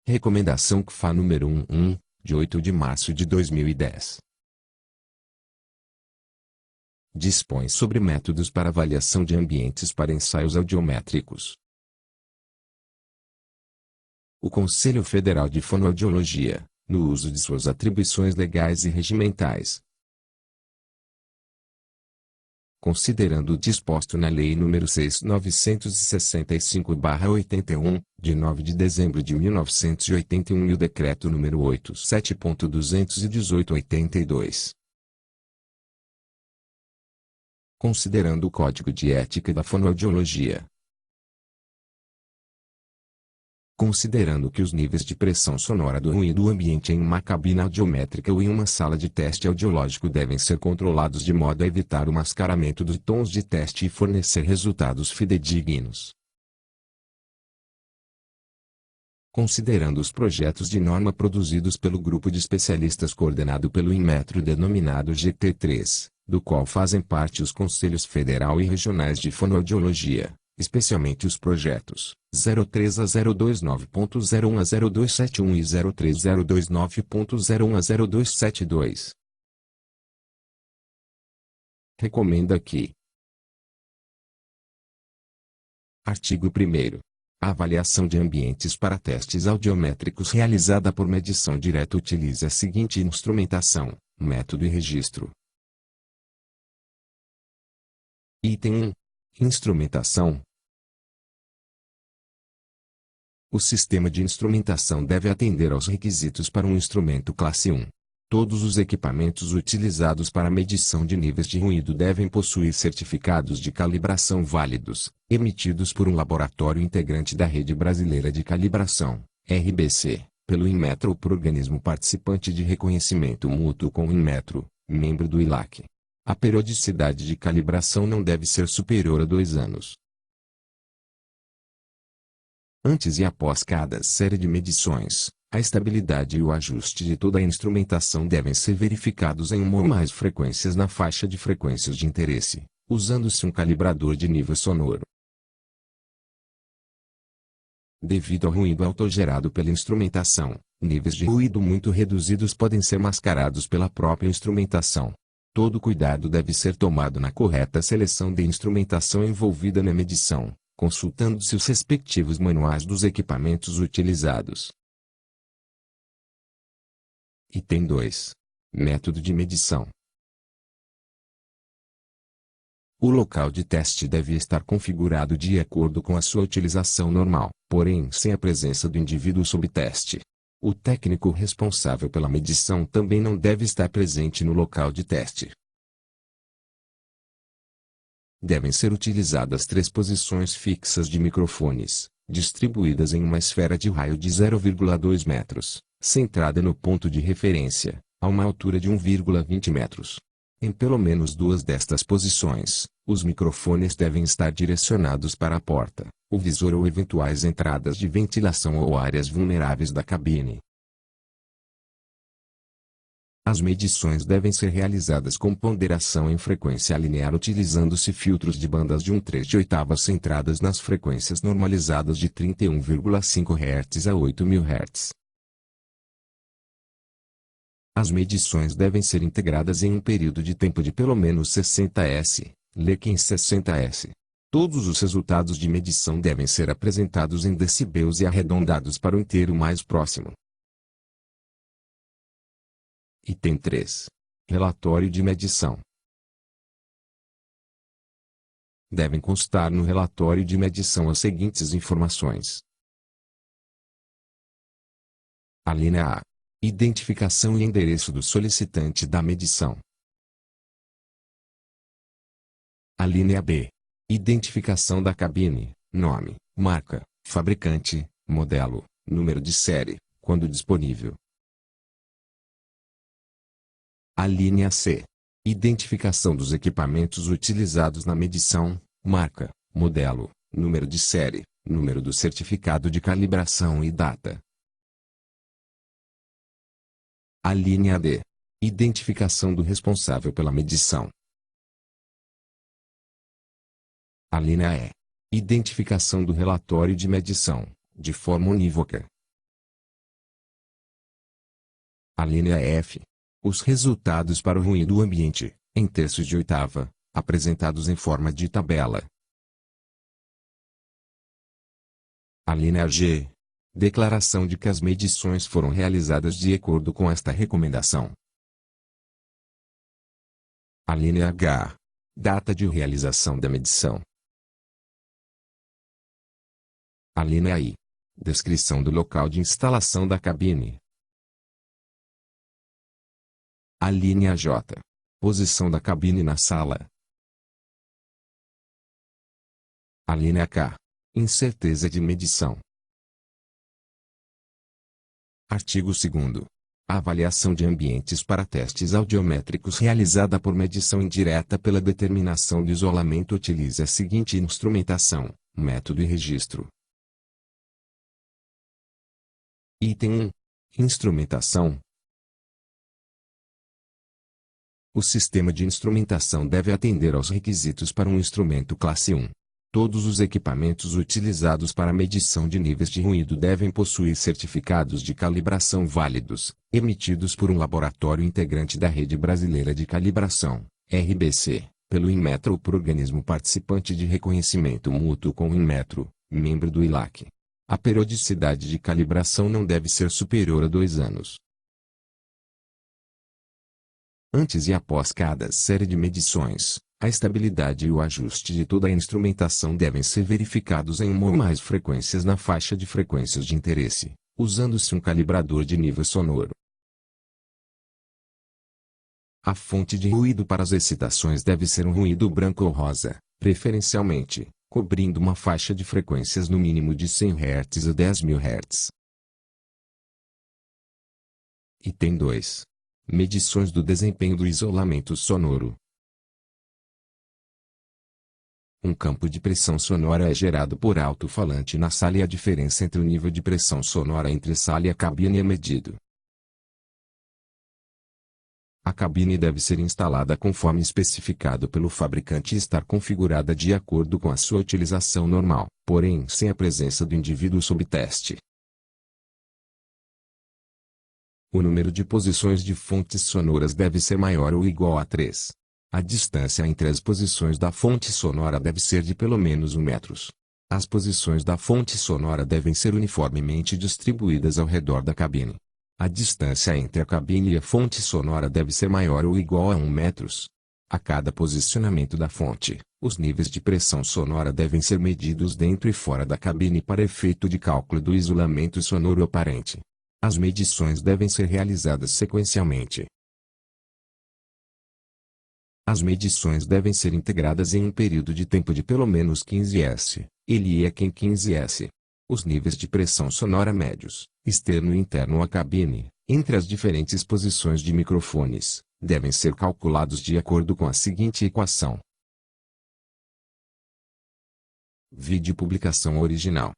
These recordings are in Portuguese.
Recomendação CFA número 11, de 8 de março de 2010. Dispõe sobre métodos para avaliação de ambientes para ensaios audiométricos. O Conselho Federal de Fonoaudiologia, no uso de suas atribuições legais e regimentais, considerando o disposto na Lei nº 6.965/81, de 9 de dezembro de 1981 e o Decreto nº 87.218/82. Considerando o Código de Ética da Fonoaudiologia. Considerando que os níveis de pressão sonora do ruído ambiente em uma cabina audiométrica ou em uma sala de teste audiológico devem ser controlados de modo a evitar o mascaramento dos tons de teste e fornecer resultados fidedignos. Considerando os projetos de norma produzidos pelo grupo de especialistas coordenado pelo Inmetro denominado GT3, do qual fazem parte os Conselhos Federal e Regionais de Fonoaudiologia, especialmente os projetos 03A029.01 a 0271 e 03029.01 a 0272. Recomenda que: Artigo 1º. A avaliação de ambientes para testes audiométricos realizada por medição direta utilize a seguinte instrumentação, método e registro. Item 1. Instrumentação. O sistema de instrumentação deve atender aos requisitos para um instrumento classe 1. Todos os equipamentos utilizados para medição de níveis de ruído devem possuir certificados de calibração válidos, emitidos por um laboratório integrante da Rede Brasileira de Calibração, RBC, pelo Inmetro ou por organismo participante de reconhecimento mútuo com o Inmetro, membro do ILAC. A periodicidade de calibração não deve ser superior a 2 anos. Antes e após cada série de medições, a estabilidade e o ajuste de toda a instrumentação devem ser verificados em uma ou mais frequências na faixa de frequências de interesse, usando-se um calibrador de nível sonoro. Devido ao ruído autogerado pela instrumentação, níveis de ruído muito reduzidos podem ser mascarados pela própria instrumentação. Todo cuidado deve ser tomado na correta seleção de instrumentação envolvida na medição, consultando-se os respectivos manuais dos equipamentos utilizados. Item 2. Método de medição. O local de teste deve estar configurado de acordo com a sua utilização normal, porém sem a presença do indivíduo sob teste. O técnico responsável pela medição também não deve estar presente no local de teste. Devem ser utilizadas 3 posições fixas de microfones, distribuídas em uma esfera de raio de 0,2 metros, centrada no ponto de referência, a uma altura de 1,20 metros. Em pelo menos 2 destas posições, os microfones devem estar direcionados para a porta, o visor ou eventuais entradas de ventilação ou áreas vulneráveis da cabine. As medições devem ser realizadas com ponderação em frequência linear utilizando-se filtros de bandas de 1/3 centradas nas frequências normalizadas de 31,5 Hz a 8.000 Hz. As medições devem ser integradas em um período de tempo de pelo menos 60 s, Lequim 60 s. Todos os resultados de medição devem ser apresentados em decibéis e arredondados para o inteiro mais próximo. Item 3. Relatório de medição. Devem constar no relatório de medição as seguintes informações. Alínea A. Identificação e endereço do solicitante da medição. Alínea B. Identificação da cabine, nome, marca, fabricante, modelo, número de série, quando disponível. Alínea C. Identificação dos equipamentos utilizados na medição, marca, modelo, número de série, número do certificado de calibração e data. Alínea D. Identificação do responsável pela medição. Alínea E. Identificação do relatório de medição, de forma unívoca. A linha F. Os resultados para o ruído ambiente, em terços de oitava, apresentados em forma de tabela. A linha G. Declaração de que as medições foram realizadas de acordo com esta recomendação. A linha H. Data de realização da medição. A linha I. Descrição do local de instalação da cabine. A linha J. Posição da cabine na sala. A linha K. Incerteza de medição. Artigo 2º. A avaliação de ambientes para testes audiométricos realizada por medição indireta pela determinação de isolamento utiliza a seguinte instrumentação, método e registro. Item 1. Instrumentação. O sistema de instrumentação deve atender aos requisitos para um instrumento classe 1. Todos os equipamentos utilizados para medição de níveis de ruído devem possuir certificados de calibração válidos, emitidos por um laboratório integrante da Rede Brasileira de Calibração, RBC, pelo Inmetro ou por organismo participante de reconhecimento mútuo com o Inmetro, membro do ILAC. A periodicidade de calibração não deve ser superior a 2 anos. Antes e após cada série de medições, a estabilidade e o ajuste de toda a instrumentação devem ser verificados em uma ou mais frequências na faixa de frequências de interesse, usando-se um calibrador de nível sonoro. A fonte de ruído para as excitações deve ser um ruído branco ou rosa, preferencialmente, cobrindo uma faixa de frequências no mínimo de 100 Hz a 10.000 Hz. Item 2. Medições do desempenho do isolamento sonoro. Um campo de pressão sonora é gerado por alto-falante na sala e a diferença entre o nível de pressão sonora entre sala e a cabine é medido. A cabine deve ser instalada conforme especificado pelo fabricante e estar configurada de acordo com a sua utilização normal, porém sem a presença do indivíduo sob teste. O número de posições de fontes sonoras deve ser maior ou igual a 3. A distância entre as posições da fonte sonora deve ser de pelo menos 1 metro. As posições da fonte sonora devem ser uniformemente distribuídas ao redor da cabine. A distância entre a cabine e a fonte sonora deve ser maior ou igual a 1 metro. A cada posicionamento da fonte, os níveis de pressão sonora devem ser medidos dentro e fora da cabine para efeito de cálculo do isolamento sonoro aparente. As medições devem ser realizadas sequencialmente. As medições devem ser integradas em um período de tempo de pelo menos 15 s, LIEC em 15 s. Os níveis de pressão sonora médios, externo e interno à cabine, entre as diferentes posições de microfones, devem ser calculados de acordo com a seguinte equação. Vídeo publicação original.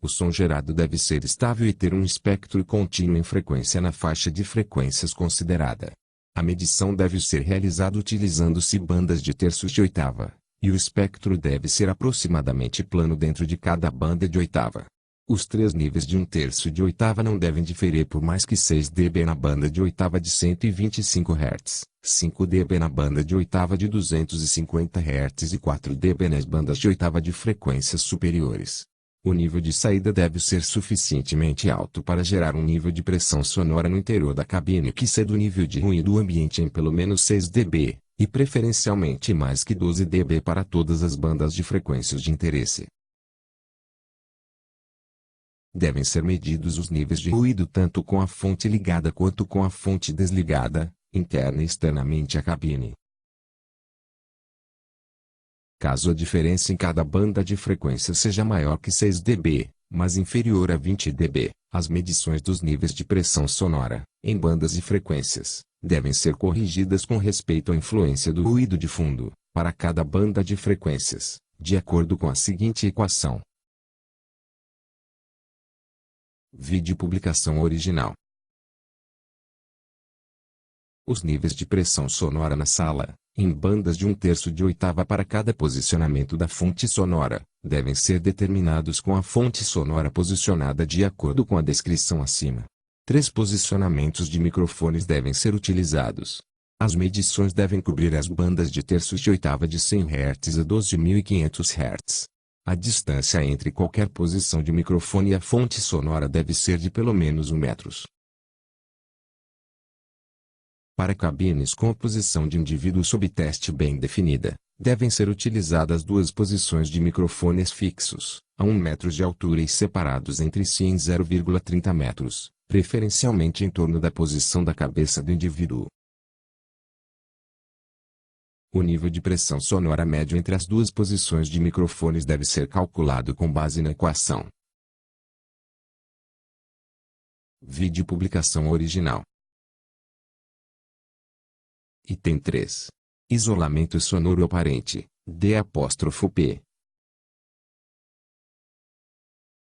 O som gerado deve ser estável e ter um espectro contínuo em frequência na faixa de frequências considerada. A medição deve ser realizada utilizando-se bandas de terços de oitava, e o espectro deve ser aproximadamente plano dentro de cada banda de oitava. Os 3 níveis de 1/3 de oitava não devem diferir por mais que 6 dB na banda de oitava de 125 Hz, 5 dB na banda de oitava de 250 Hz e 4 dB nas bandas de oitava de frequências superiores. O nível de saída deve ser suficientemente alto para gerar um nível de pressão sonora no interior da cabine que exceda o nível de ruído ambiente em pelo menos 6 dB, e preferencialmente mais que 12 dB para todas as bandas de frequências de interesse. Devem ser medidos os níveis de ruído tanto com a fonte ligada quanto com a fonte desligada, interna e externamente à cabine. Caso a diferença em cada banda de frequência seja maior que 6 dB, mas inferior a 20 dB, as medições dos níveis de pressão sonora, em bandas de frequências, devem ser corrigidas com respeito à influência do ruído de fundo, para cada banda de frequências, de acordo com a seguinte equação. Vídeo publicação original. Os níveis de pressão sonora na sala, em bandas de 1/3 de oitava para cada posicionamento da fonte sonora, devem ser determinados com a fonte sonora posicionada de acordo com a descrição acima. 3 posicionamentos de microfones devem ser utilizados. As medições devem cobrir as bandas de terços de oitava de 100 Hz a 12.500 Hz. A distância entre qualquer posição de microfone e a fonte sonora deve ser de pelo menos 1 metro. Para cabines com a posição de indivíduo sob teste bem definida, devem ser utilizadas 2 posições de microfones fixos, a 1 metro de altura e separados entre si em 0,30 metros, preferencialmente em torno da posição da cabeça do indivíduo. O nível de pressão sonora médio entre as 2 posições de microfones deve ser calculado com base na equação. Vídeo publicação original. Item 3. Isolamento sonoro aparente, D''P.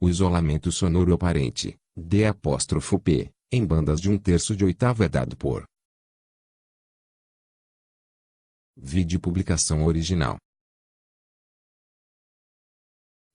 O isolamento sonoro aparente, D''P, em bandas de 1/3 de oitava é dado por vídeo publicação original.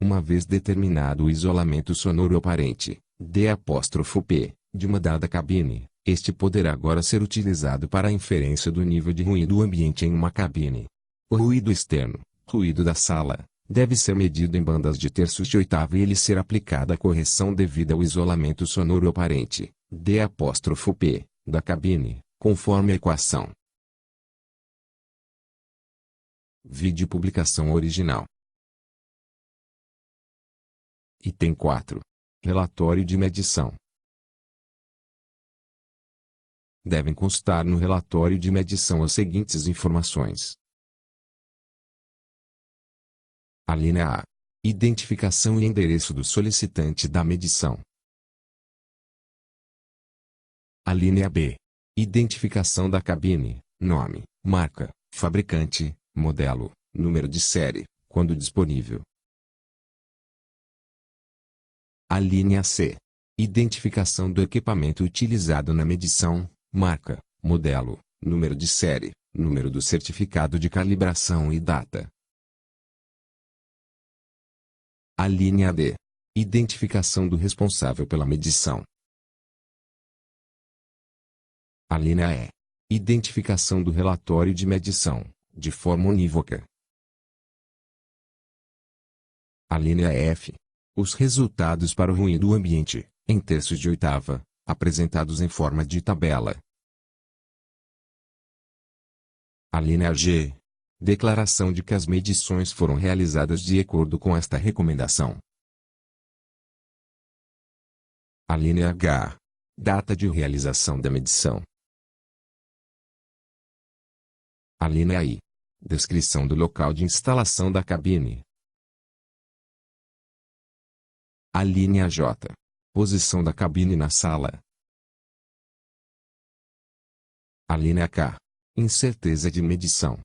Uma vez determinado o isolamento sonoro aparente, D''P, de uma dada cabine, este poderá agora ser utilizado para a inferência do nível de ruído ambiente em uma cabine. O ruído externo, ruído da sala, deve ser medido em bandas de terços de oitava e lhe ser aplicada a correção devida ao isolamento sonoro aparente, D''P, da cabine, conforme a equação. Vídeo publicação original. Item 4. Relatório de medição. Devem constar no relatório de medição as seguintes informações. A linha A. Identificação e endereço do solicitante da medição. A linha B. Identificação da cabine, nome, marca, fabricante, modelo, número de série, quando disponível. A linha C. Identificação do equipamento utilizado na medição, marca, modelo, número de série, número do certificado de calibração e data. A linha D. Identificação do responsável pela medição. A linha E. Identificação do relatório de medição, de forma unívoca. A linha F. Os resultados para o ruído ambiente, em terços de oitava, apresentados em forma de tabela. A linha G. Declaração de que as medições foram realizadas de acordo com esta recomendação. A linha H. Data de realização da medição. A linha I. Descrição do local de instalação da cabine. A linha J. Posição da cabine na sala. A linha K. Incerteza de medição.